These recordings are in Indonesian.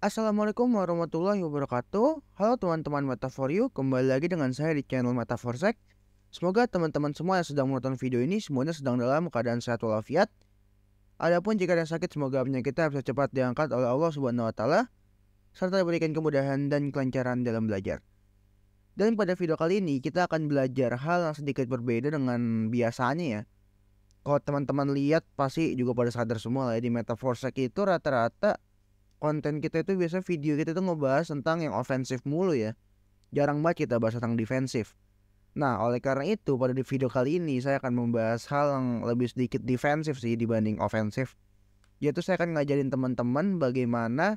Assalamualaikum warahmatullahi wabarakatuh. Halo teman-teman Metafor You, kembali lagi dengan saya di channel Metaforsec. Semoga teman-teman semua yang sedang menonton video ini semuanya sedang dalam keadaan sehat walafiat. Adapun jika ada yang sakit, semoga penyakitnya bisa cepat diangkat oleh Allah Subhanahu wa taala serta diberikan kemudahan dan kelancaran dalam belajar. Dan pada video kali ini kita akan belajar hal yang sedikit berbeda dengan biasanya ya. Kalau teman-teman lihat pasti juga pada sadar semua lah ya, di Metaforsec itu rata-rata konten kita itu biasa video kita tuh ngebahas tentang yang ofensif mulu ya. Jarang banget kita bahas tentang defensif. Nah, oleh karena itu pada di video kali ini saya akan membahas hal yang lebih sedikit defensif sih dibanding ofensif. Yaitu saya akan ngajarin teman-teman bagaimana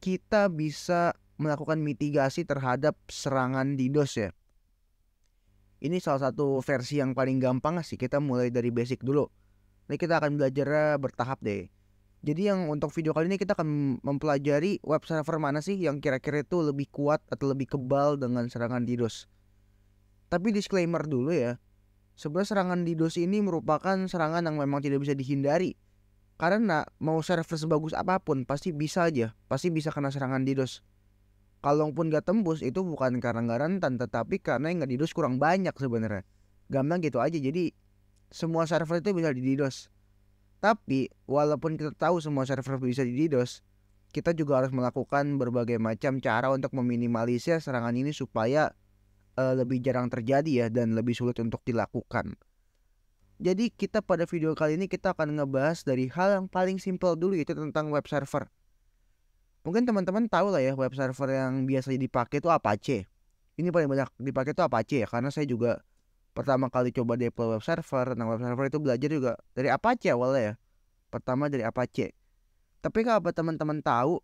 kita bisa melakukan mitigasi terhadap serangan DDoS ya. Ini salah satu versi yang paling gampang sih, kita mulai dari basic dulu. Ini kita akan belajar bertahap deh. Jadi yang untuk video kali ini kita akan mempelajari web server mana sih yang kira-kira itu lebih kuat atau lebih kebal dengan serangan DDoS. Tapi disclaimer dulu ya, sebenarnya serangan DDoS ini merupakan serangan yang memang tidak bisa dihindari. Karena mau server sebagus apapun pasti bisa kena serangan DDoS. Kalaupun gak tembus itu bukan karena gak rentan, tetapi karena yang nge-DDoS kurang banyak sebenarnya. Gampang gitu aja, jadi semua server itu bisa di-DDoS. Tapi walaupun kita tahu semua server bisa di-DDoS, kita juga harus melakukan berbagai macam cara untuk meminimalisir serangan ini supaya lebih jarang terjadi ya dan lebih sulit untuk dilakukan. Jadi kita pada video kali ini kita akan ngebahas dari hal yang paling simpel dulu, yaitu tentang web server. Mungkin teman-teman tahu lah ya, web server yang biasa dipakai itu Apache. Ini paling banyak dipakai itu Apache ya, karena saya juga pertama kali coba deploy web server. Nah, web server itu belajar juga dari Apache awalnya ya. Pertama dari Apache. Tapi kalau teman-teman tahu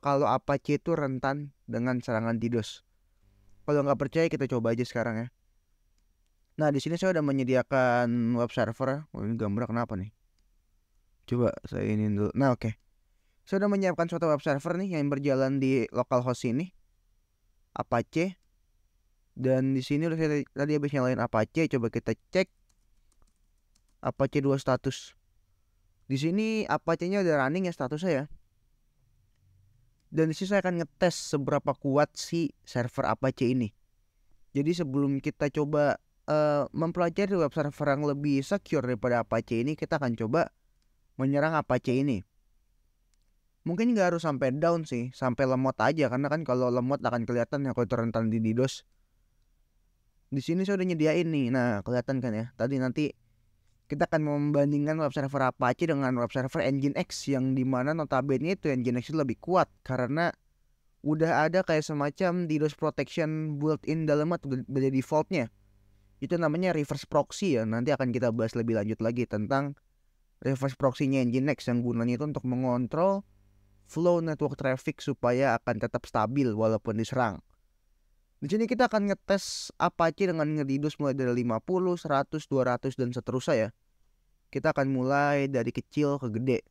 kalau Apache itu rentan dengan serangan DDoS. Kalau nggak percaya kita coba aja sekarang ya. Nah, di sini saya udah menyediakan web server. Oh, ini gambar kenapa nih? Coba saya ini dulu. Nah, oke. Saya udah menyiapkan suatu web server nih yang berjalan di localhost ini, Apache. Dan di sini udah saya tadi habis nyalain Apache, coba kita cek Apache 2 status. Di sini Apache-nya udah running ya statusnya ya. Dan di sini saya akan ngetes seberapa kuat si server Apache ini. Jadi sebelum kita coba mempelajari web server yang lebih secure daripada Apache ini, kita akan coba menyerang Apache ini. Mungkin nggak harus sampai down sih, sampai lemot aja, karena kan kalau lemot akan kelihatan ya kalau itu rentan di DDoS. Di sini saya udah nyediain nih. Nah, kelihatan kan ya. Tadi nanti kita akan membandingkan web server Apache dengan web server Nginx, yang dimana notabene itu Nginx itu lebih kuat karena udah ada kayak semacam DDoS protection built-in dalamnya dari defaultnya. Itu namanya reverse proxy ya. Nanti akan kita bahas lebih lanjut lagi tentang reverse proxy-nya Nginx yang gunanya itu untuk mengontrol flow network traffic supaya akan tetap stabil walaupun diserang. Di sini kita akan ngetes Apache dengan nge-DDoS mulai dari 50, 100, 200 dan seterusnya ya. Kita akan mulai dari kecil ke gede.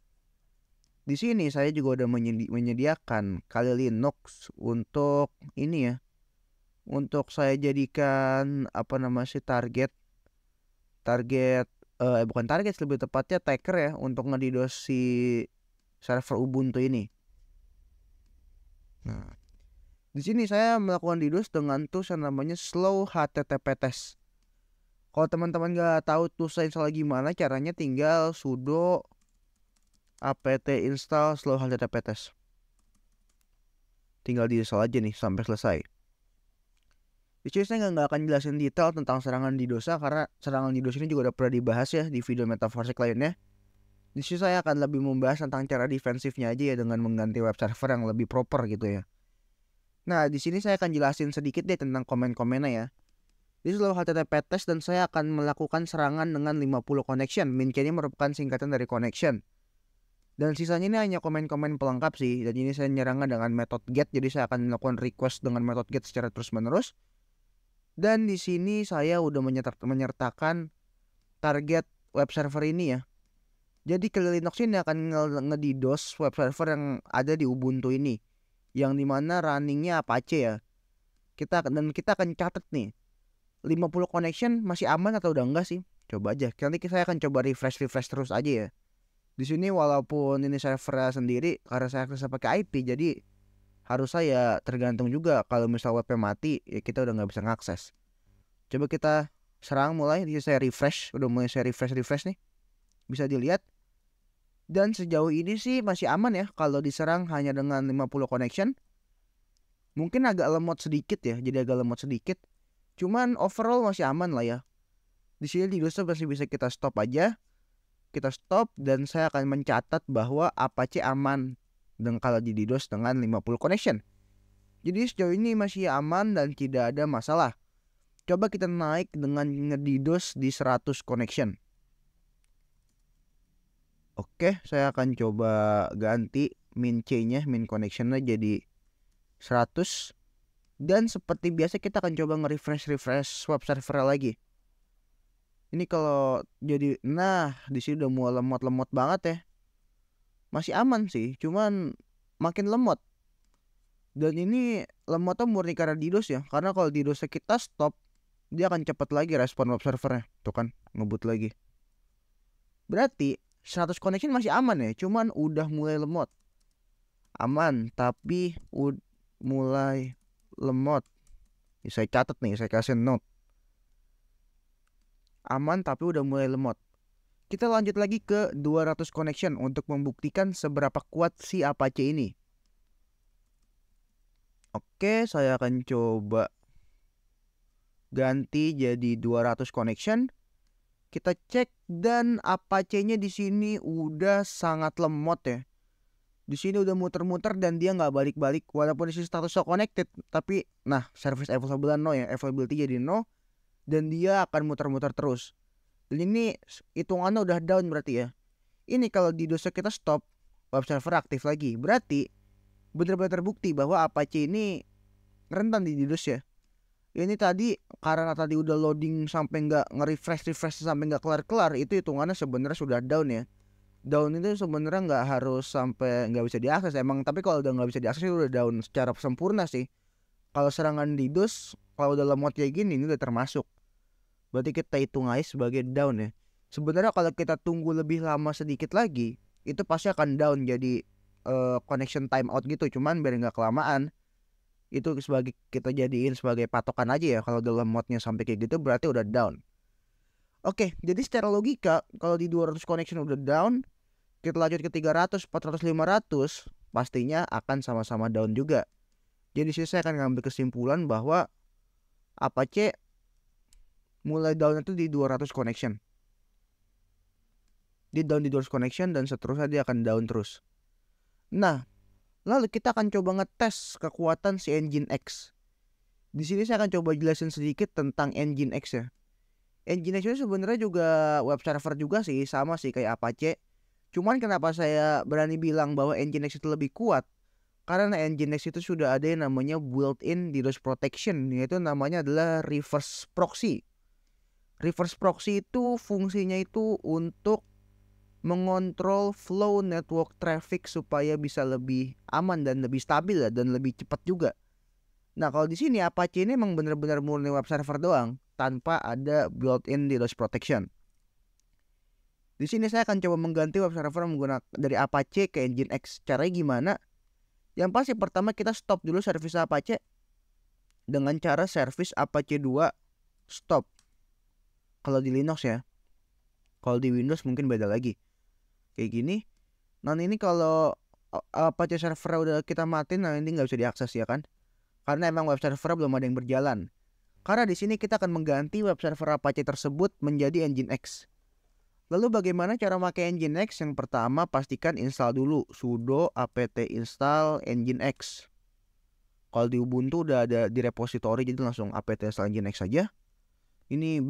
Di sini saya juga udah menyediakan Kali Linux untuk ini ya. Untuk saya jadikan bukan target, lebih tepatnya attacker ya, untuk nge-DDoS si server Ubuntu ini. Nah, di sini saya melakukan DDoS dengan tools yang namanya slow HTTP test. Kalau teman-teman nggak tahu toolsnya install gimana caranya, tinggal sudo apt install slow HTTP test. Tinggal di-install aja nih sampai selesai. Di sini saya nggak akan jelasin detail tentang serangan DDoS karena serangan DDoS ini juga udah pernah dibahas ya di video Metaforsec lainnya. Di sini saya akan lebih membahas tentang cara defensifnya aja ya, dengan mengganti web server yang lebih proper gitu ya. Nah, di sini saya akan jelasin sedikit deh tentang komen-komennya ya. Di slow HTTP test dan saya akan melakukan serangan dengan 50 connection. Min ini merupakan singkatan dari connection. Dan sisanya ini hanya komen-komen pelengkap sih. Dan ini saya nyerangnya dengan method get. Jadi saya akan melakukan request dengan method get secara terus-menerus. Dan di sini saya udah menyertakan target web server ini ya. Jadi Kali Linux ini akan nge-DDoS web server yang ada di Ubuntu ini, yang dimana runningnya Apache ya. Kita akan catat nih 50 connection masih aman atau udah enggak sih. Coba aja, nanti saya akan coba refresh terus aja ya. Di sini walaupun ini servernya sendiri, karena saya akses pakai IP, jadi harus saya tergantung juga. Kalau misal webnya mati, ya kita udah nggak bisa ngakses. Coba kita serang mulai. Di saya refresh, udah mulai saya refresh nih. Bisa dilihat. Dan sejauh ini sih masih aman ya kalau diserang hanya dengan 50 connection. Mungkin agak lemot sedikit ya, jadi agak lemot sedikit. Cuman overall masih aman lah ya. Di sini di DDoS masih bisa kita stop aja. Kita stop dan saya akan mencatat bahwa Apache aman dengan kalau di DDoS dengan 50 connection. Jadi sejauh ini masih aman dan tidak ada masalah. Coba kita naik dengan nge-DDoS di 100 connection. Oke, saya akan coba ganti min C-nya, min connection-nya jadi 100. Dan seperti biasa kita akan coba nge-refresh web server lagi. Ini kalau jadi, nah di sini udah mulai lemot banget ya. Masih aman sih, cuman makin lemot. Dan ini lemotnya murni karena DDoS ya. Karena kalau DDoS kita stop, dia akan cepat lagi respon web servernya. Tuh kan, ngebut lagi. Berarti 100 connection masih aman ya, cuman udah mulai lemot. Aman, tapi mulai lemot. Ini saya catat nih, saya kasih note. Aman tapi udah mulai lemot. Kita lanjut lagi ke 200 connection untuk membuktikan seberapa kuat si Apache ini. Oke, saya akan coba ganti jadi 200 connection. Kita cek dan Apache-nya di sini udah sangat lemot ya. Di sini udah muter-muter dan dia nggak balik-balik walaupun di sini statusnya connected, tapi nah service available no ya, availability jadi no dan dia akan muter-muter terus. Dan ini hitungannya udah down berarti ya. Ini kalau di DDoS kita stop, web server aktif lagi. Berarti benar-benar terbukti bahwa Apache ini rentan di DDoS ya. Ini tadi karena tadi udah loading sampai nggak nge-refresh sampai nggak kelar-kelar, itu hitungannya sebenarnya sudah down ya. Down itu sebenarnya nggak harus sampai nggak bisa diakses emang, tapi kalau udah nggak bisa diakses itu udah down secara sempurna sih. Kalau serangan DDoS kalau udah lemot kayak gini ini udah termasuk. Berarti kita hitung aja sebagai down ya. Sebenarnya kalau kita tunggu lebih lama sedikit lagi, itu pasti akan down jadi connection timeout gitu. Cuman biar nggak kelamaan, itu sebagai kita jadiin sebagai patokan aja ya. Kalau udah lemotnya sampai kayak gitu berarti udah down. Oke, jadi secara logika kalau di 200 connection udah down, kita lanjut ke 300, 400, 500 pastinya akan sama-sama down juga. Jadi saya akan ngambil kesimpulan bahwa Apache mulai down itu di 200 connection. Dia down di 200 connection dan seterusnya dia akan down terus. Nah, lalu kita akan coba ngetes kekuatan si Nginx. Di sini saya akan coba jelasin sedikit tentang Nginx ya. Nginx itu sebenarnya juga web server juga sih, sama sih kayak Apache. Cuman kenapa saya berani bilang bahwa Nginx itu lebih kuat? Karena Nginx itu sudah ada yang namanya built-in DDoS protection, yaitu namanya adalah reverse proxy. Reverse proxy itu fungsinya itu untuk mengontrol flow network traffic supaya bisa lebih aman dan lebih stabil ya, dan lebih cepat juga. Nah kalau di sini Apache ini emang benar-benar murni web server doang tanpa ada built-in DDoS protection. Di sini saya akan coba mengganti web server menggunakan dari Apache ke Nginx. Caranya gimana? Yang pasti pertama kita stop dulu service Apache dengan cara service Apache 2 stop. Kalau di Linux ya. Kalau di Windows mungkin beda lagi. Kayak gini. Nah ini kalau Apache server udah kita matiin, nah ini nggak bisa diakses ya kan? Karena emang web server belum ada yang berjalan. Karena di sini kita akan mengganti web server Apache tersebut menjadi Nginx. Lalu bagaimana cara pakai Nginx? Yang pertama pastikan install dulu sudo apt install Nginx. Kalau di Ubuntu udah ada di repository, jadi langsung apt install Nginx saja. Ini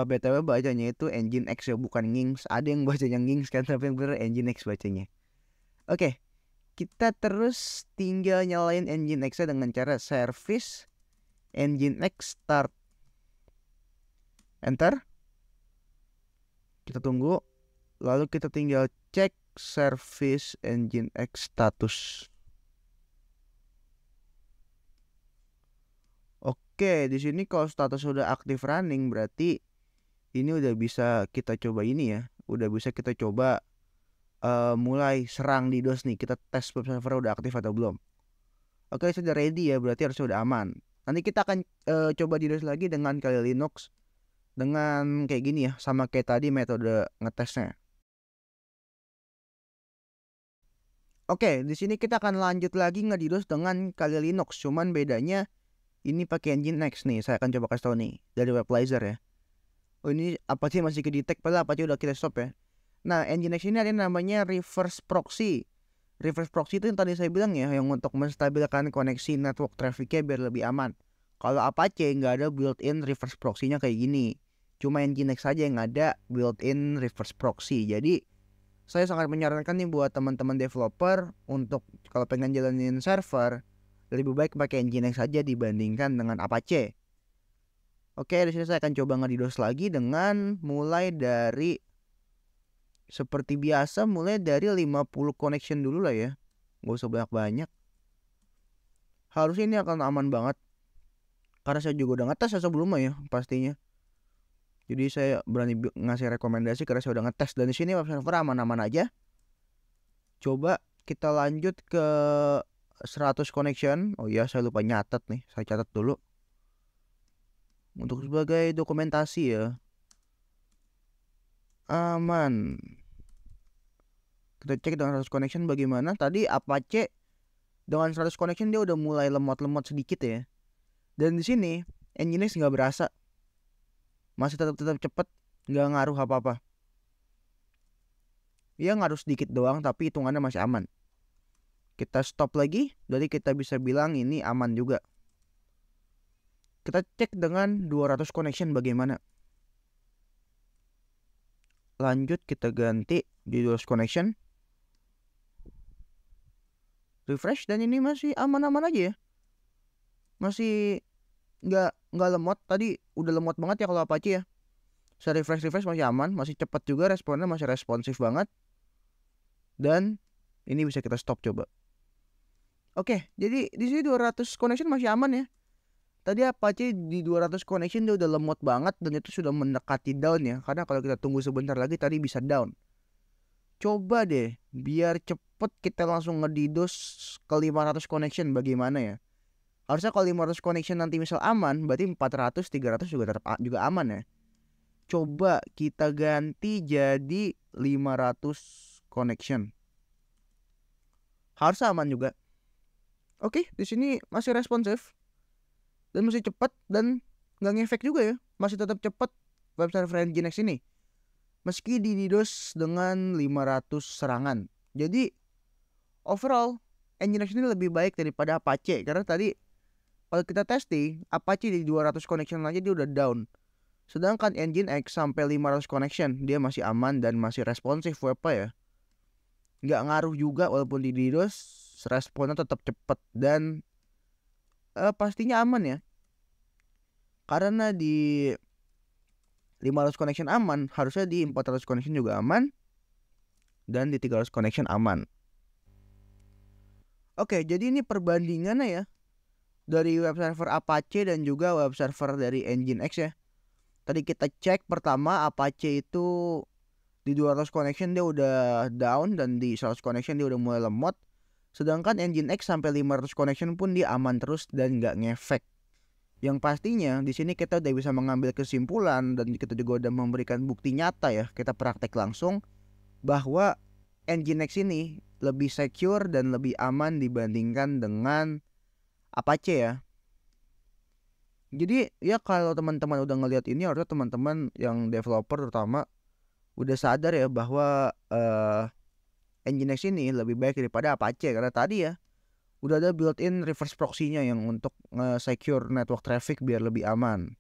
btw bacanya itu Nginx ya, bukan Nginx. Ada yang bacanya Nginx kan, tapi yang bener Nginx bacanya. Oke, kita terus tinggal nyalain Nginx dengan cara service Nginx start. Enter. Kita tunggu. Lalu kita tinggal cek service Nginx status. Oke, di sini kalau status sudah aktif running berarti ini udah bisa kita coba ini ya. Udah bisa kita coba mulai serang DDoS nih. Kita tes web server udah aktif atau belum. Oke, sudah ready ya, berarti harusnya udah aman. Nanti kita akan coba DDoS lagi dengan Kali Linux dengan kayak gini ya, sama kayak tadi metode ngetesnya. Oke, di sini kita akan lanjut lagi nge-DDoS dengan Kali Linux, cuman bedanya ini pakai Nginx nih. Saya akan coba kasih tahu nih dari Weblaser ya. Oh, ini apa sih masih ke-detect, padahal apa sih udah kita stop ya. Nah, Nginx ini ada yang namanya reverse proxy. Reverse proxy itu yang tadi saya bilang ya, yang untuk menstabilkan koneksi network trafficnya biar lebih aman. Kalau Apache nggak ada built-in reverse proxy-nya kayak gini. Cuma Nginx saja yang ada built-in reverse proxy. Jadi saya sangat menyarankan nih buat teman-teman developer untuk kalau pengen jalanin server, lebih baik pakai Nginx saja dibandingkan dengan Apache. Oke, di sini saya akan coba nge-DDoS lagi dengan mulai dari seperti biasa, mulai dari 50 connection dulu lah ya. Nggak usah banyak-banyak. Harusnya ini akan aman banget. Karena saya juga udah ngetes sebelumnya ya pastinya. Jadi saya berani ngasih rekomendasi karena saya udah ngetes. Dan di sini web server aman-aman aja. Coba kita lanjut ke 100 connection. Oh iya, saya lupa nyatet nih. Saya catat dulu. Untuk sebagai dokumentasi ya. Aman. Kita cek dengan 100 connection bagaimana. Tadi Apache dengan 100 connection dia udah mulai lemot-lemot sedikit ya. Dan di sini Nginx nggak berasa. Masih tetap cepet, nggak ngaruh apa-apa. Ya ngaruh sedikit doang, tapi hitungannya masih aman. Kita stop lagi, jadi kita bisa bilang ini aman juga. Kita cek dengan 200 connection bagaimana. Lanjut kita ganti di 200 connection. Refresh dan ini masih aman-aman aja ya. Masih nggak lemot. Tadi udah lemot banget ya kalau Apache ya. Saya refresh masih aman, masih cepat juga responnya, masih responsif banget. Dan ini bisa kita stop coba. Oke, jadi di sini 200 connection masih aman ya. Tadi Apache di 200 connection dia udah lemot banget dan itu sudah mendekati down ya. Karena kalau kita tunggu sebentar lagi tadi bisa down. Coba deh biar cepet kita langsung nge-DDoS ke 500 connection bagaimana ya. Harusnya kalau 500 connection nanti misal aman, berarti 400, 300 juga tetap juga aman ya. Coba kita ganti jadi 500 connection. Harusnya aman juga. Oke, di sini masih responsif. Dan masih cepat dan nggak ngefek juga ya. Masih tetap cepat web server Nginx ini. Meski di DDoS dengan 500 serangan. Jadi overall Nginx ini lebih baik daripada Apache. Karena tadi kalau kita testing Apache di 200 connection aja dia udah down. Sedangkan Nginx sampai 500 connection dia masih aman dan masih responsif webnya ya. Nggak ngaruh juga walaupun di DDoS, responnya tetap cepat dan pastinya aman ya. Karena di 500 connection aman, harusnya di 400 connection juga aman. Dan di 300 connection aman. Oke, jadi ini perbandingannya ya. Dari web server Apache dan juga web server dari Nginx ya. Tadi kita cek pertama Apache itu di 200 connection dia udah down dan di 100 connection dia udah mulai lemot. Sedangkan Nginx sampai 500 connection pun dia aman terus dan nggak ngefek. Yang pastinya di sini kita udah bisa mengambil kesimpulan dan kita juga udah memberikan bukti nyata ya, kita praktek langsung bahwa Nginx ini lebih secure dan lebih aman dibandingkan dengan Apache ya. Jadi ya kalau teman-teman udah ngelihat ini, harusnya teman-teman yang developer terutama udah sadar ya bahwa Nginx ini lebih baik daripada Apache. Karena tadi ya udah ada built-in reverse proxy-nya yang untuk secure network traffic biar lebih aman.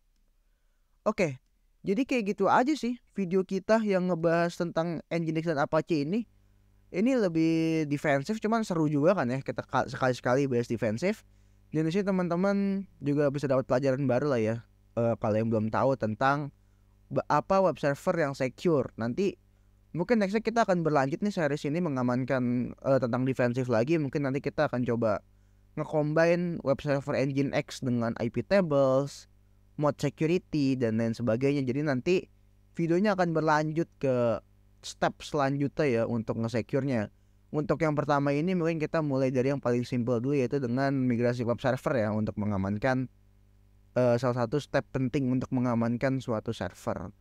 Oke, jadi kayak gitu aja sih video kita yang ngebahas tentang Nginx dan Apache ini. Ini lebih defensif, cuman seru juga kan ya kita sekali-sekali bahas defensif. Dan di sini teman-teman juga bisa dapat pelajaran baru lah ya. Kalau yang belum tahu tentang apa web server yang secure. Nanti mungkin nextnya kita akan berlanjut nih series ini mengamankan tentang defensif lagi. Mungkin nanti kita akan coba nge-combine web server Nginx dengan IP tables, mode security dan lain sebagainya. Jadi nanti videonya akan berlanjut ke step selanjutnya ya untuk nge-secure-nya. Untuk yang pertama ini mungkin kita mulai dari yang paling simple dulu, yaitu dengan migrasi web server ya, untuk mengamankan salah satu step penting untuk mengamankan suatu server.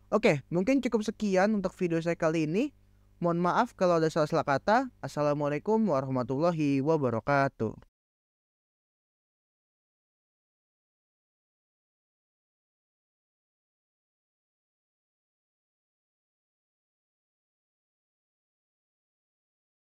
Oke, mungkin cukup sekian untuk video saya kali ini. Mohon maaf kalau ada salah-salah kata. Assalamualaikum warahmatullahi wabarakatuh.